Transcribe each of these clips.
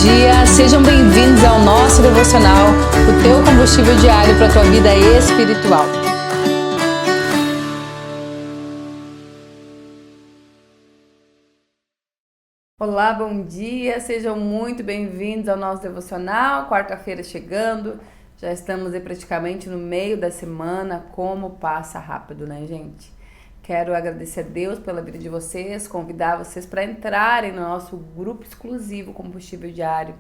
dia, sejam bem-vindos ao nosso devocional, o teu combustível diário para a tua vida espiritual. Olá, bom dia, sejam muito bem-vindos ao nosso devocional, quarta-feira chegando, já estamos aí praticamente no meio da semana, como passa rápido, né, gente? Quero agradecer a Deus pela vida de vocês, convidar vocês para entrarem no nosso grupo exclusivo Combustível Diário,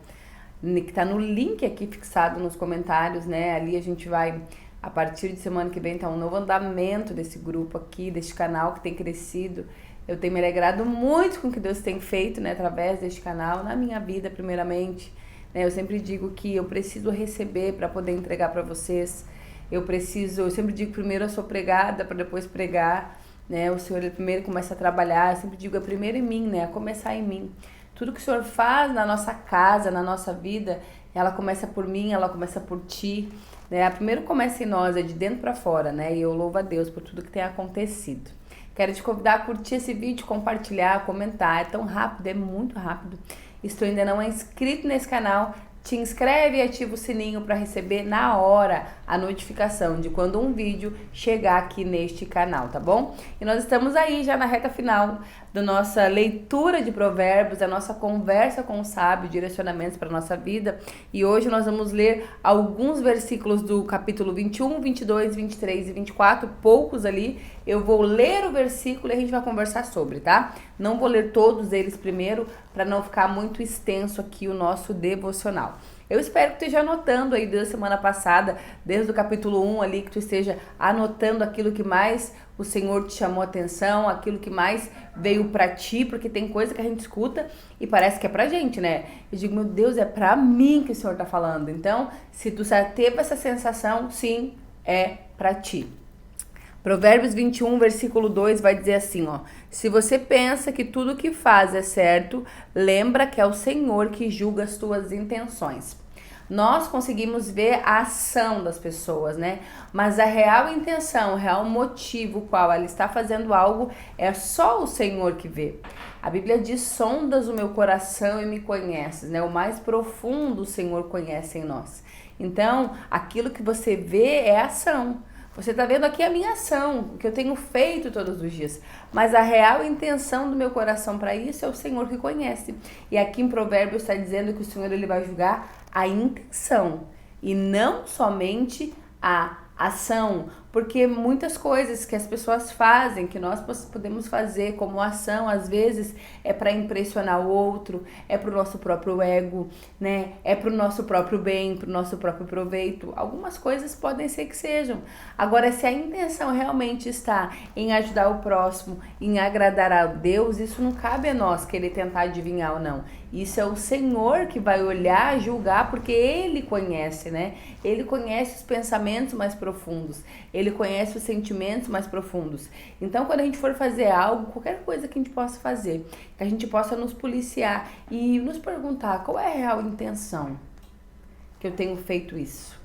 que está no link aqui fixado nos comentários, né? Ali a gente vai, a partir de semana que vem, tá um novo andamento desse grupo aqui, deste canal que tem crescido. Eu tenho me alegrado muito com o que Deus tem feito, né? Através deste canal, na minha vida, primeiramente. Né? Eu sempre digo que eu preciso receber para poder entregar para vocês. Eu sempre digo primeiro eu sou pregada para depois pregar. Né? O Senhor ele primeiro começa a trabalhar, eu sempre digo, é primeiro em mim, né? A começar em mim. Tudo que o Senhor faz na nossa casa, na nossa vida, ela começa por mim, ela começa por ti, né? Primeiro começa em nós, é de dentro para fora, né? E eu louvo a Deus por tudo que tem acontecido. Quero te convidar a curtir esse vídeo, compartilhar, comentar, é tão rápido, é muito rápido. Se tu ainda não é inscrito nesse canal, te inscreve e ativa o sininho para receber na hora a notificação de quando um vídeo chegar aqui neste canal, tá bom? E nós estamos aí já na reta final da nossa leitura de provérbios, da nossa conversa com o sábio, direcionamentos para a nossa vida. E hoje nós vamos ler alguns versículos do capítulo 21, 22, 23 e 24, poucos ali. Eu vou ler o versículo e a gente vai conversar sobre, tá? Não vou ler todos eles primeiro para não ficar muito extenso aqui o nosso devocional. Eu espero que tu esteja anotando aí desde a semana passada, desde o capítulo 1 ali, que tu esteja anotando aquilo que mais o Senhor te chamou a atenção, aquilo que mais veio pra ti, porque tem coisa que a gente escuta e parece que é pra gente, né? Eu digo, meu Deus, é pra mim que o Senhor tá falando. Então, se tu já teve essa sensação, sim, é pra ti. Provérbios 21, versículo 2 vai dizer assim, ó: se você pensa que tudo que faz é certo, lembra que é o Senhor que julga as tuas intenções. Nós conseguimos ver a ação das pessoas, né? Mas a real intenção, o real motivo qual ela está fazendo algo, é só o Senhor que vê. A Bíblia diz, sondas o meu coração e me conheces, né? O mais profundo o Senhor conhece em nós. Então, aquilo que você vê é ação. Você está vendo aqui a minha ação, o que eu tenho feito todos os dias. Mas a real intenção do meu coração para isso é o Senhor que conhece. E aqui em Provérbios está dizendo que o Senhor ele vai julgar a intenção e não somente a ação, porque muitas coisas que as pessoas fazem, que nós podemos fazer como ação, às vezes é para impressionar o outro, é para o nosso próprio ego, né? É para o nosso próprio bem, para o nosso próprio proveito. Algumas coisas podem ser que sejam. Agora, se a intenção realmente está em ajudar o próximo, em agradar a Deus, isso não cabe a nós querer tentar adivinhar ou não. Isso é o Senhor que vai olhar, julgar, porque Ele conhece, né? Ele conhece os pensamentos mais profundos. Ele conhece os sentimentos mais profundos. Então, quando a gente for fazer algo, qualquer coisa que a gente possa fazer, que a gente possa nos policiar e nos perguntar qual é a real intenção que eu tenho feito isso.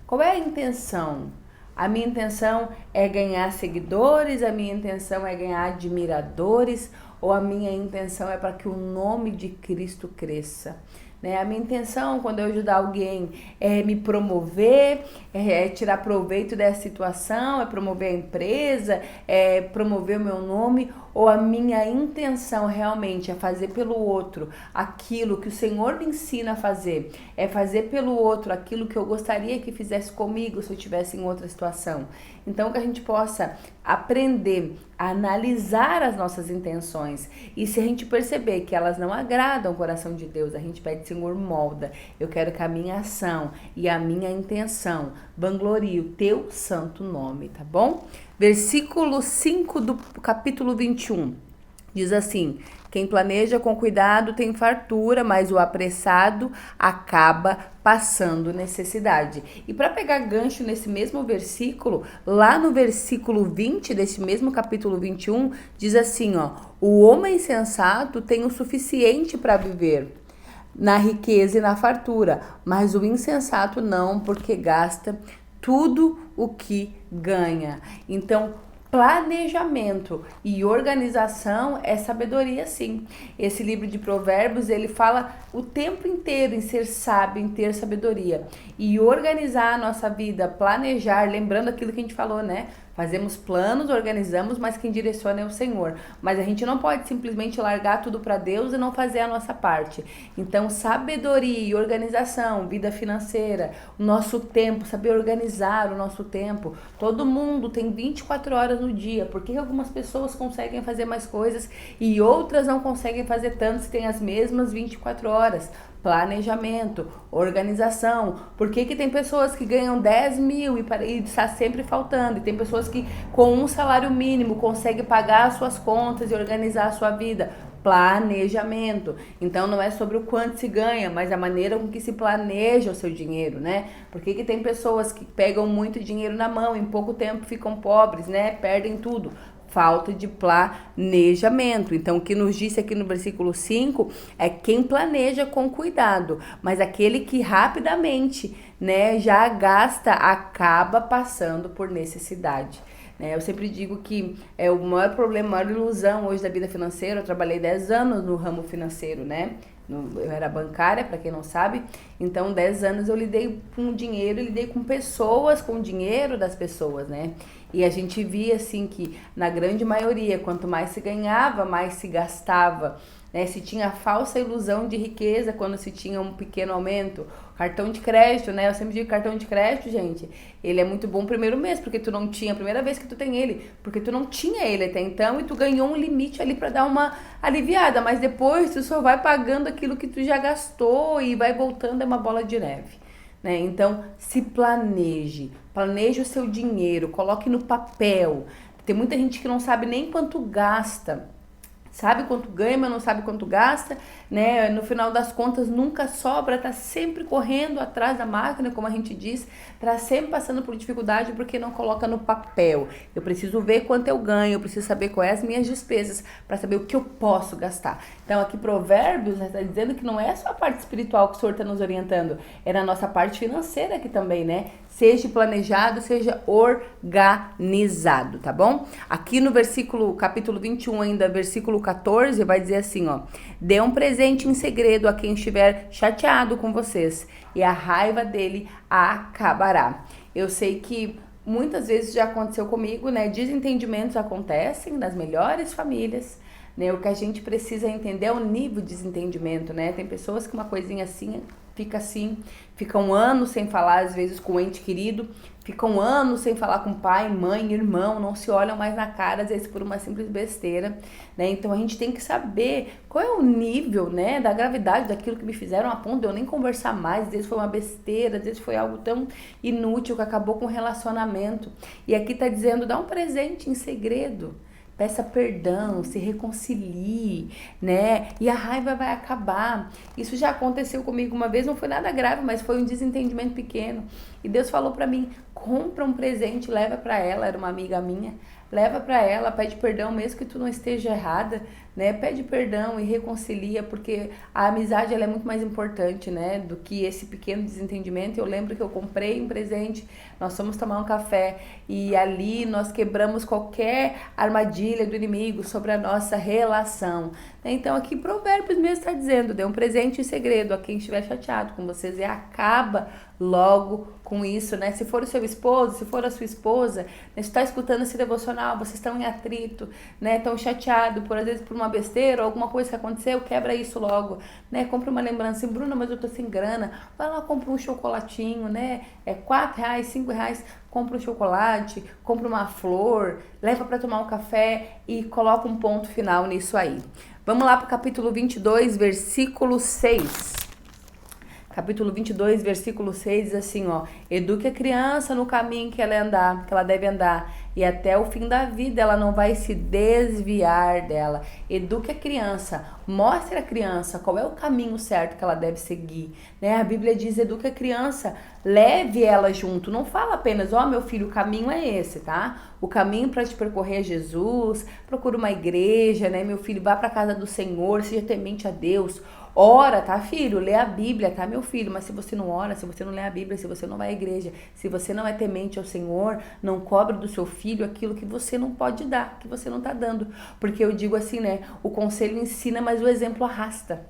Qual é a intenção? A minha intenção é ganhar seguidores, a minha intenção é ganhar admiradores, ou a minha intenção é para que o nome de Cristo cresça? Né? A minha intenção quando eu ajudar alguém é me promover, é tirar proveito dessa situação, é promover a empresa, é promover o meu nome, ou a minha intenção realmente é fazer pelo outro aquilo que o Senhor me ensina a fazer, é fazer pelo outro aquilo que eu gostaria que fizesse comigo se eu estivesse em outra situação. Então que a gente possa aprender a analisar as nossas intenções e se a gente perceber que elas não agradam o coração de Deus, a gente pede, Senhor, molda. Eu quero que a minha ação e a minha intenção vanglorie o teu santo nome, tá bom? Versículo 5 do capítulo 21 diz assim: quem planeja com cuidado tem fartura, mas o apressado acaba passando necessidade. E para pegar gancho nesse mesmo versículo, lá no versículo 20 desse mesmo capítulo 21, diz assim, ó: o homem sensato tem o suficiente para viver na riqueza e na fartura, mas o insensato não, porque gasta tudo o que ganha. Então, planejamento e organização é sabedoria, sim. Esse livro de Provérbios, ele fala o tempo inteiro em ser sábio, em ter sabedoria. E organizar a nossa vida, planejar, lembrando aquilo que a gente falou, né? Fazemos planos, organizamos, mas quem direciona é o Senhor. Mas a gente não pode simplesmente largar tudo para Deus e não fazer a nossa parte. Então, sabedoria e organização, vida financeira, o nosso tempo, saber organizar o nosso tempo. Todo mundo tem 24 horas no dia. Por que algumas pessoas conseguem fazer mais coisas e outras não conseguem fazer tanto se tem as mesmas 24 horas? Planejamento, organização. Por que tem pessoas que ganham 10 mil e está sempre faltando? E tem pessoas que com um salário mínimo conseguem pagar as suas contas e organizar a sua vida? Planejamento. Então não é sobre o quanto se ganha, mas a maneira com que se planeja o seu dinheiro, né? Por que tem pessoas que pegam muito dinheiro na mão, em pouco tempo ficam pobres, né? Perdem tudo. Falta de planejamento. Então, o que nos disse aqui no versículo 5 é quem planeja com cuidado, mas aquele que rapidamente, né, já gasta, acaba passando por necessidade. Eu sempre digo que é o maior problema, a maior ilusão hoje da vida financeira. Eu trabalhei 10 anos no ramo financeiro, né? Eu era bancária, para quem não sabe. Então, 10 anos eu lidei com dinheiro, lidei com pessoas, com o dinheiro das pessoas, né? E a gente via, assim, que na grande maioria, quanto mais se ganhava, mais se gastava, né? Se tinha a falsa ilusão de riqueza quando se tinha um pequeno aumento. Cartão de crédito, né? Eu sempre digo cartão de crédito, gente, ele é muito bom no primeiro mês, porque tu não tinha, a primeira vez que tu tem ele, porque tu não tinha ele até então e tu ganhou um limite ali para dar uma aliviada, mas depois tu só vai pagando aquilo que tu já gastou e vai voltando, é uma bola de neve, né? Então, se planeje o seu dinheiro, coloque no papel. Tem muita gente que não sabe nem quanto gasta. Sabe quanto ganha, mas não sabe quanto gasta, né? No final das contas, nunca sobra, tá sempre correndo atrás da máquina, como a gente diz, tá sempre passando por dificuldade porque não coloca no papel. Eu preciso ver quanto eu ganho, eu preciso saber quais as minhas despesas para saber o que eu posso gastar. Então, aqui Provérbios está dizendo que não é só a parte espiritual que o Senhor está nos orientando, é na nossa parte financeira aqui também, né? Seja planejado, seja organizado, tá bom? Aqui no capítulo 21 ainda, versículo 14, vai dizer assim, ó: dê um presente em segredo a quem estiver chateado com vocês, e a raiva dele acabará. Eu sei que muitas vezes já aconteceu comigo, né? Desentendimentos acontecem nas melhores famílias, né? O que a gente precisa entender é o nível de desentendimento, né? Tem pessoas que uma coisinha assim, fica um ano sem falar, às vezes, com o ente querido, fica um ano sem falar com pai, mãe, irmão, não se olham mais na cara, às vezes por uma simples besteira, né? Então a gente tem que saber qual é o nível, né, da gravidade daquilo que me fizeram a ponto de eu nem conversar mais, às vezes foi uma besteira, às vezes foi algo tão inútil que acabou com o relacionamento. E aqui tá dizendo, dá um presente em segredo. Peça perdão, se reconcilie, né? E a raiva vai acabar. Isso já aconteceu comigo uma vez, não foi nada grave, mas foi um desentendimento pequeno. E Deus falou pra mim, compra um presente, leva pra ela, era uma amiga minha. Leva pra ela, pede perdão, mesmo que tu não esteja errada, né? Pede perdão e reconcilia, porque a amizade ela é muito mais importante, né? Do que esse pequeno desentendimento. Eu lembro que eu comprei um presente, nós fomos tomar um café e ali nós quebramos qualquer armadilha do inimigo sobre a nossa relação. Então aqui Provérbios mesmo está dizendo, dê um presente em segredo a quem estiver chateado com vocês e acaba logo com isso, né? Se for o seu esposo, se for a sua esposa, né? Se está escutando esse devocional, vocês estão em atrito, né? Estão chateados por, às vezes, por uma besteira ou alguma coisa que aconteceu, quebra isso logo, né? Compra uma lembrança, Bruna, mas eu tô sem grana, vai lá, compra um chocolatinho, né? É R$4, R$5, compra um chocolate, compra uma flor, leva para tomar um café e coloca um ponto final nisso aí. Vamos lá para o capítulo 22, versículo 6. Capítulo 22, versículo 6 diz assim, ó: eduque a criança no caminho que ela deve andar, e até o fim da vida ela não vai se desviar dela. Eduque a criança, mostre a criança qual é o caminho certo que ela deve seguir, né? A Bíblia diz, eduque a criança leve ela junto. Não fala apenas, ó, meu filho, o caminho é esse, tá? O caminho para te percorrer é Jesus. Procura uma igreja, né, meu filho? Vá para casa do Senhor, seja temente a Deus. Ora, tá, filho? Lê a Bíblia, tá, meu filho? Mas se você não ora, se você não lê a Bíblia, se você não vai à igreja, se você não é temente ao Senhor, não cobra do seu filho aquilo que você não pode dar, que você não tá dando. Porque eu digo assim, né? O conselho ensina, mas o exemplo arrasta.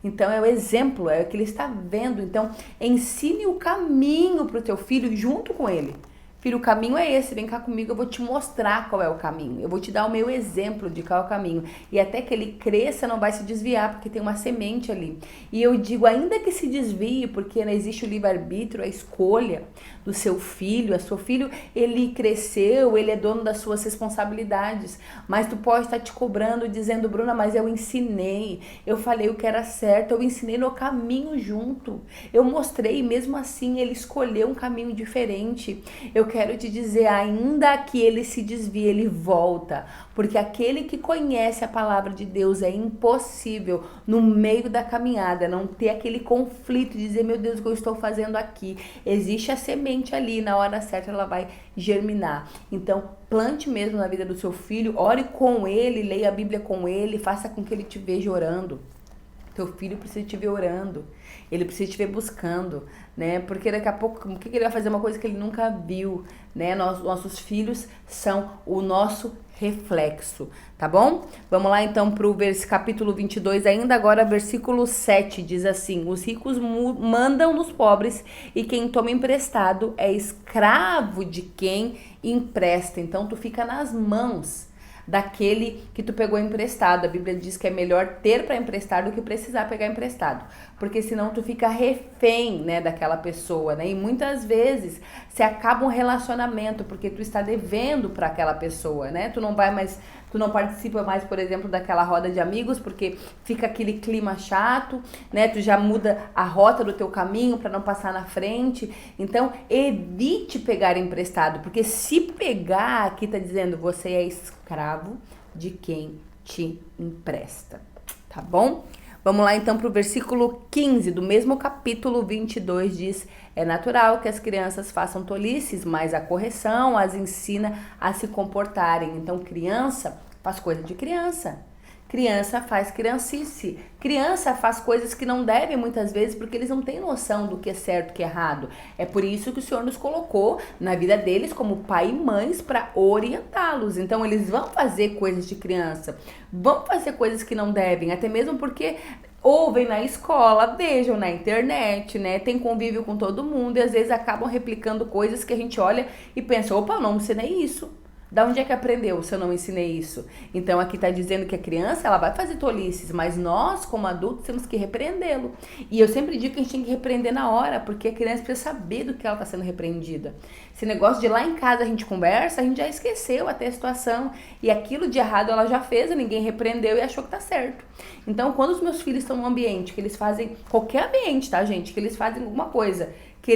Então é o exemplo, é o que ele está vendo. Então ensine o caminho pro teu filho junto com ele. Filho, o caminho é esse, vem cá comigo, eu vou te mostrar qual é o caminho. Eu vou te dar o meu exemplo de qual é o caminho. E até que ele cresça, não vai se desviar, porque tem uma semente ali. E eu digo, ainda que se desvie, porque não existe o livre-arbítrio, a escolha do seu filho. O seu filho, ele cresceu, ele é dono das suas responsabilidades. Mas tu pode estar te cobrando, dizendo, Bruna, mas eu ensinei. Eu falei o que era certo, eu ensinei no caminho junto. Eu mostrei, mesmo assim, ele escolheu um caminho diferente. Eu quero te dizer, ainda que ele se desvie, ele volta, porque aquele que conhece a palavra de Deus, é impossível no meio da caminhada não ter aquele conflito de dizer, meu Deus, o que eu estou fazendo aqui? Existe a semente ali, na hora certa ela vai germinar. Então plante mesmo na vida do seu filho, ore com ele, leia a Bíblia com ele, faça com que ele te veja orando. Teu filho precisa te ver orando, ele precisa te ver buscando, né? Porque daqui a pouco, o que ele vai fazer? Uma coisa que ele nunca viu, né? Nossos filhos são o nosso reflexo, tá bom? Vamos lá então pro capítulo 22, ainda agora versículo 7, diz assim, os ricos mandam nos pobres e quem toma emprestado é escravo de quem empresta. Então tu fica nas mãos daquele que tu pegou emprestado. A Bíblia diz que é melhor ter para emprestar do que precisar pegar emprestado, porque senão tu fica refém, né, daquela pessoa, né? E muitas vezes se acaba um relacionamento porque tu está devendo para aquela pessoa, né? Tu não participa mais, por exemplo, daquela roda de amigos porque fica aquele clima chato, né? Tu já muda a rota do teu caminho para não passar na frente. Então, evite pegar emprestado, porque se pegar, aqui tá dizendo, você é escravo de quem te empresta, tá bom? Vamos lá então para o versículo 15 do mesmo capítulo 22, diz, é natural que as crianças façam tolices, mas a correção as ensina a se comportarem. Então criança faz coisa de criança, criança faz criancice, criança faz coisas que não devem muitas vezes porque eles não têm noção do que é certo e que é errado. É por isso que o Senhor nos colocou na vida deles como pai e mães para orientá-los. Então eles vão fazer coisas de criança, vão fazer coisas que não devem, até mesmo porque ouvem na escola, vejam na internet, né? Tem convívio com todo mundo e às vezes acabam replicando coisas que a gente olha e pensa, opa, não ensinei isso. Da onde é que aprendeu se eu não ensinei isso? Então aqui está dizendo que a criança ela vai fazer tolices, mas nós como adultos temos que repreendê-lo. E eu sempre digo que a gente tem que repreender na hora, porque a criança precisa saber do que ela está sendo repreendida. Esse negócio de lá em casa a gente conversa, a gente já esqueceu até a situação e aquilo de errado ela já fez, ninguém repreendeu e achou que tá certo. Então quando os meus filhos estão num ambiente, que eles fazem, qualquer ambiente, tá gente, que eles fazem alguma coisa que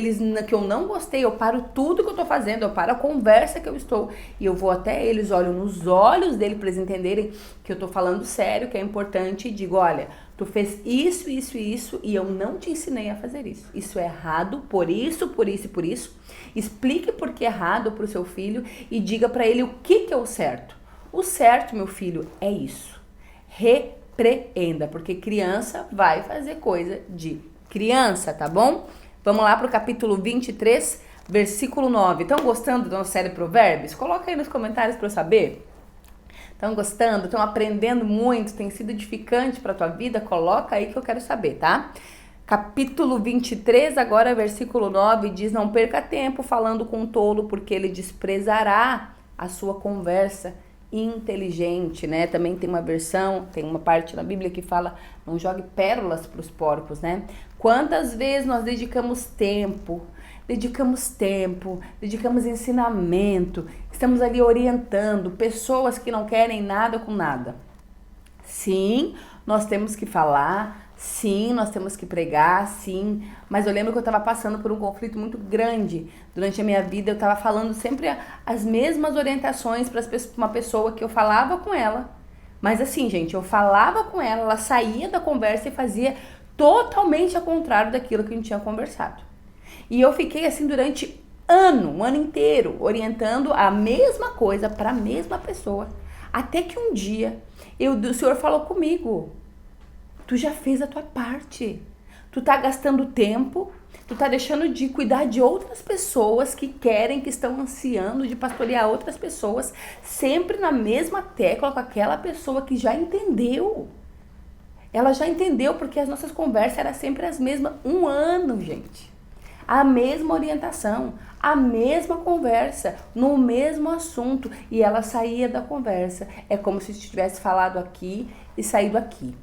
eu não gostei, eu paro tudo que eu tô fazendo, eu paro a conversa que eu estou e eu vou até eles, olho nos olhos dele para eles entenderem que eu tô falando sério, que é importante e digo, olha, tu fez isso, isso e isso e eu não te ensinei a fazer isso. Isso é errado, por isso, por isso e por isso. Explique por que é errado pro seu filho e diga para ele o que é o certo. O certo, meu filho, é isso. Repreenda, porque criança vai fazer coisa de criança, tá bom? Vamos lá para o capítulo 23, versículo 9. Estão gostando da nossa série Provérbios? Coloca aí nos comentários para eu saber. Estão gostando? Estão aprendendo muito? Tem sido edificante para a tua vida? Coloca aí que eu quero saber, tá? Capítulo 23, agora versículo 9, diz, não perca tempo falando com o tolo, porque ele desprezará a sua conversa inteligente, né? Também tem uma versão, tem uma parte na Bíblia que fala, não jogue pérolas para os porcos, né? Quantas vezes nós dedicamos ensinamento, estamos ali orientando pessoas que não querem nada com nada. Sim, nós temos que falar, sim, nós temos que pregar, sim, mas eu lembro que eu estava passando por um conflito muito grande durante a minha vida. Eu estava falando sempre as mesmas orientações para uma pessoa que eu falava com ela, mas assim, gente, eu falava com ela, ela saía da conversa e fazia totalmente ao contrário daquilo que a gente tinha conversado. E eu fiquei assim durante um ano inteiro, orientando a mesma coisa para a mesma pessoa. Até que um dia, o Senhor falou comigo, tu já fez a tua parte. Tu tá gastando tempo, tu tá deixando de cuidar de outras pessoas que querem, que estão ansiando de pastorear outras pessoas, sempre na mesma tecla com aquela pessoa que já entendeu. Ela já entendeu porque as nossas conversas eram sempre as mesmas. Um ano, gente. A mesma orientação, a mesma conversa, no mesmo assunto. E ela saía da conversa. É como se tivesse falado aqui e saído aqui.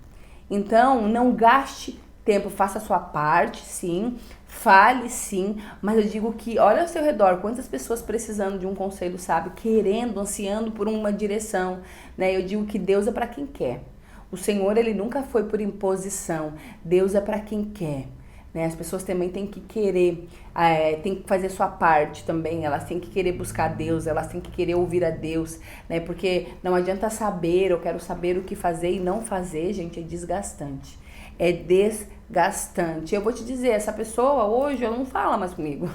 Então, não gaste tempo, faça a sua parte, sim, fale sim, mas eu digo que olha ao seu redor, quantas pessoas precisando de um conselho, sabe, querendo, ansiando por uma direção, né? Eu digo que Deus é para quem quer. O Senhor, ele nunca foi por imposição. Deus é para quem quer. Né? As pessoas também têm que querer, têm que fazer sua parte também, elas têm que querer buscar Deus, elas têm que querer ouvir a Deus, né? Porque não adianta saber, eu quero saber o que fazer e não fazer, gente, é desgastante. É desgastante. Eu vou te dizer, essa pessoa hoje, ela não fala mais comigo.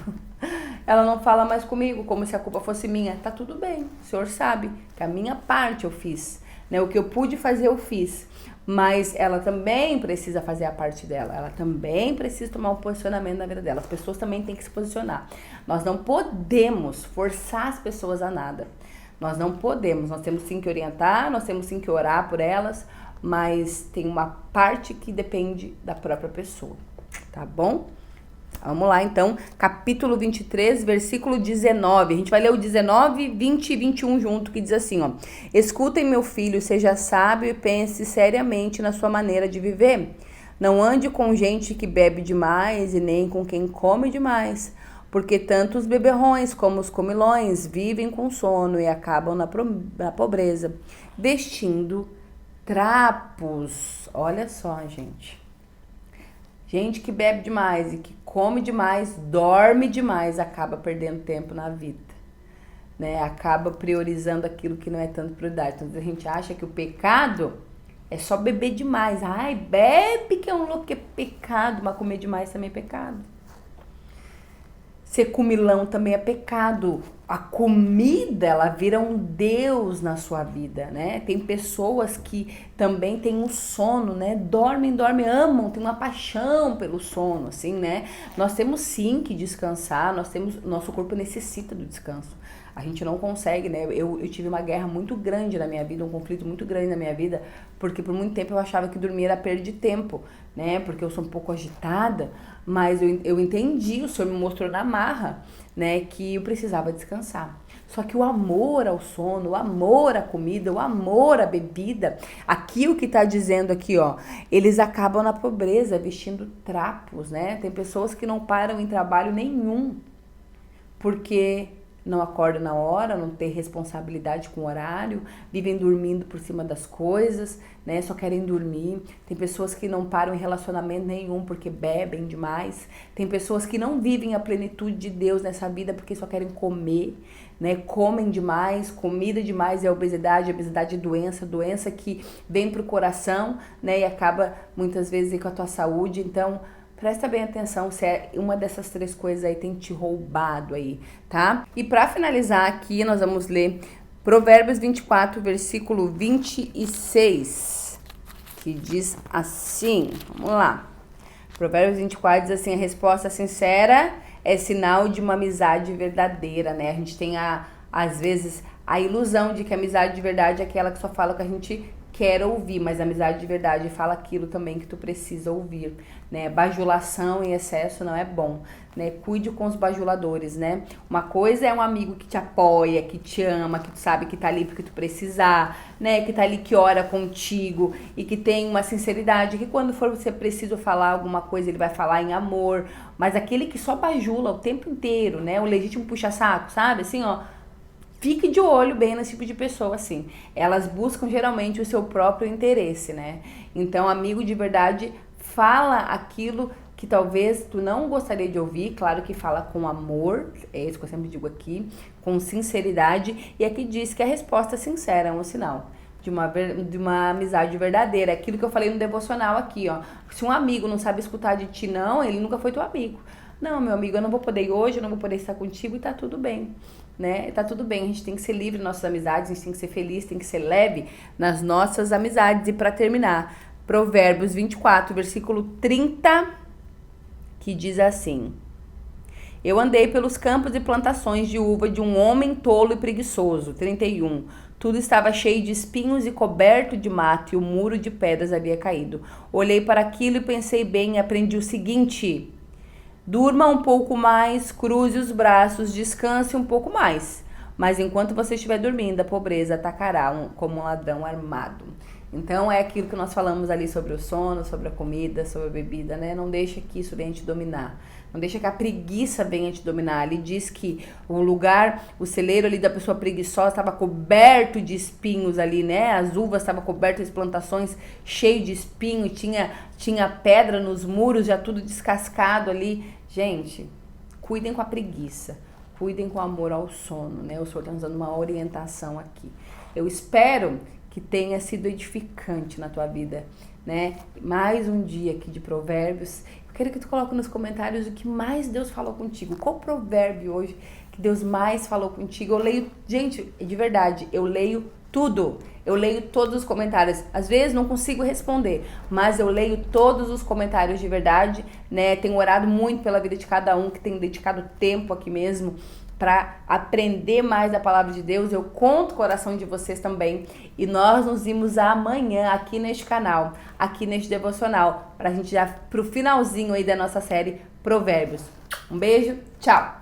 Ela não fala mais comigo como se a culpa fosse minha. Tá tudo bem, o Senhor sabe que a minha parte eu fiz, né? O que eu pude fazer eu fiz. Mas ela também precisa fazer a parte dela. Ela também precisa tomar um posicionamento na vida dela. As pessoas também têm que se posicionar. Nós não podemos forçar as pessoas a nada. Nós não podemos. Nós temos sim que orientar, nós temos sim que orar por elas, mas tem uma parte que depende da própria pessoa. Tá bom? Vamos lá, então, capítulo 23, versículo 19. A gente vai ler o 19, 20 e 21 junto, que diz assim, ó. Escutem, meu filho, seja sábio e pense seriamente na sua maneira de viver. Não ande com gente que bebe demais e nem com quem come demais, porque tanto os beberrões como os comilões vivem com sono e acabam na pobreza, vestindo trapos. Olha só, gente. Gente que bebe demais e que come demais, dorme demais, acaba perdendo tempo na vida, né? Acaba priorizando aquilo que não é tanto prioridade. Então a gente acha que o pecado é só beber demais. Ai, bebe que é um louco, que é pecado, mas comer demais também é pecado. Ser comilão também é pecado. A comida, ela vira um Deus na sua vida, né? Tem pessoas que também têm um sono, né? Dormem, amam, tem uma paixão pelo sono, assim, né? Nós temos sim que descansar, nosso corpo necessita do descanso. A gente não consegue, né? Eu tive uma guerra muito grande na minha vida, um conflito muito grande na minha vida, porque por muito tempo eu achava que dormir era perda de tempo, né? Porque eu sou um pouco agitada, mas eu entendi, o Senhor me mostrou na marra, né? Que eu precisava descansar. Só que o amor ao sono, o amor à comida, o amor à bebida, aqui o que tá dizendo aqui, ó, eles acabam na pobreza, vestindo trapos, né? Tem pessoas que não param em trabalho nenhum, porque não acordam na hora, não tem responsabilidade com o horário, vivem dormindo por cima das coisas, né? Só querem dormir. Tem pessoas que não param em relacionamento nenhum porque bebem demais. Tem pessoas que não vivem a plenitude de Deus nessa vida porque só querem comer, né? Comem demais, comida demais é obesidade é doença, doença que vem pro coração, né? E acaba muitas vezes aí com a tua saúde. Então, presta bem atenção se é uma dessas três coisas aí tem te roubado aí, tá? E para finalizar aqui, nós vamos ler Provérbios 24, versículo 26, que diz assim, vamos lá. Provérbios 24 diz assim, a resposta sincera é sinal de uma amizade verdadeira, né? A gente tem, às vezes, a ilusão de que a amizade de verdade é aquela que só fala que a gente quer ouvir, mas a amizade de verdade fala aquilo também que tu precisa ouvir, né? Bajulação em excesso não é bom, né? Cuide com os bajuladores, né? Uma coisa é um amigo que te apoia, que te ama, que tu sabe que tá ali porque tu precisar, né? Que tá ali, que ora contigo e que tem uma sinceridade, que quando for você preciso falar alguma coisa, ele vai falar em amor, mas aquele que só bajula o tempo inteiro, né? O legítimo puxa-saco, sabe? Assim, ó, fique de olho bem nesse tipo de pessoa, assim. Elas buscam geralmente o seu próprio interesse, né? Então, amigo de verdade fala aquilo que talvez tu não gostaria de ouvir, claro que fala com amor, é isso que eu sempre digo aqui, com sinceridade, e aqui diz que a resposta sincera é um sinal de uma amizade verdadeira. Aquilo que eu falei no devocional aqui, ó. Se um amigo não sabe escutar de ti, não, ele nunca foi teu amigo. Não, meu amigo, eu não vou poder ir hoje, eu não vou poder estar contigo e tá tudo bem, né? Tá tudo bem, a gente tem que ser livre nas nossas amizades, a gente tem que ser feliz, tem que ser leve nas nossas amizades. E para terminar, Provérbios 24, versículo 30, que diz assim: eu andei pelos campos e plantações de uva de um homem tolo e preguiçoso. 31. Tudo estava cheio de espinhos e coberto de mato, e o muro de pedras havia caído. Olhei para aquilo e pensei bem e aprendi o seguinte: durma um pouco mais, cruze os braços, descanse um pouco mais. Mas enquanto você estiver dormindo, a pobreza atacará como um ladrão armado. Então é aquilo que nós falamos ali sobre o sono, sobre a comida, sobre a bebida, né? Não deixa que isso venha te dominar. Não deixa que a preguiça venha te dominar. Ele diz que o celeiro ali da pessoa preguiçosa estava coberto de espinhos ali, né? As uvas estavam cobertas de plantações cheio de espinho, tinha pedra nos muros, já tudo descascado ali. Gente, cuidem com a preguiça. Cuidem com amor ao sono, né? O Senhor está nos dando uma orientação aqui. Eu espero que tenha sido edificante na tua vida, né? Mais um dia aqui de Provérbios. Eu quero que tu coloque nos comentários o que mais Deus falou contigo. Qual provérbio hoje que Deus mais falou contigo? Eu leio, gente, de verdade, eu leio tudo. Eu leio todos os comentários. Às vezes não consigo responder, mas eu leio todos os comentários de verdade, né? Tenho orado muito pela vida de cada um que tem dedicado tempo aqui mesmo para aprender mais da palavra de Deus. Eu conto com o coração de vocês também. E nós nos vemos amanhã aqui neste canal, aqui neste devocional, pra gente já pro finalzinho aí da nossa série Provérbios. Um beijo, tchau!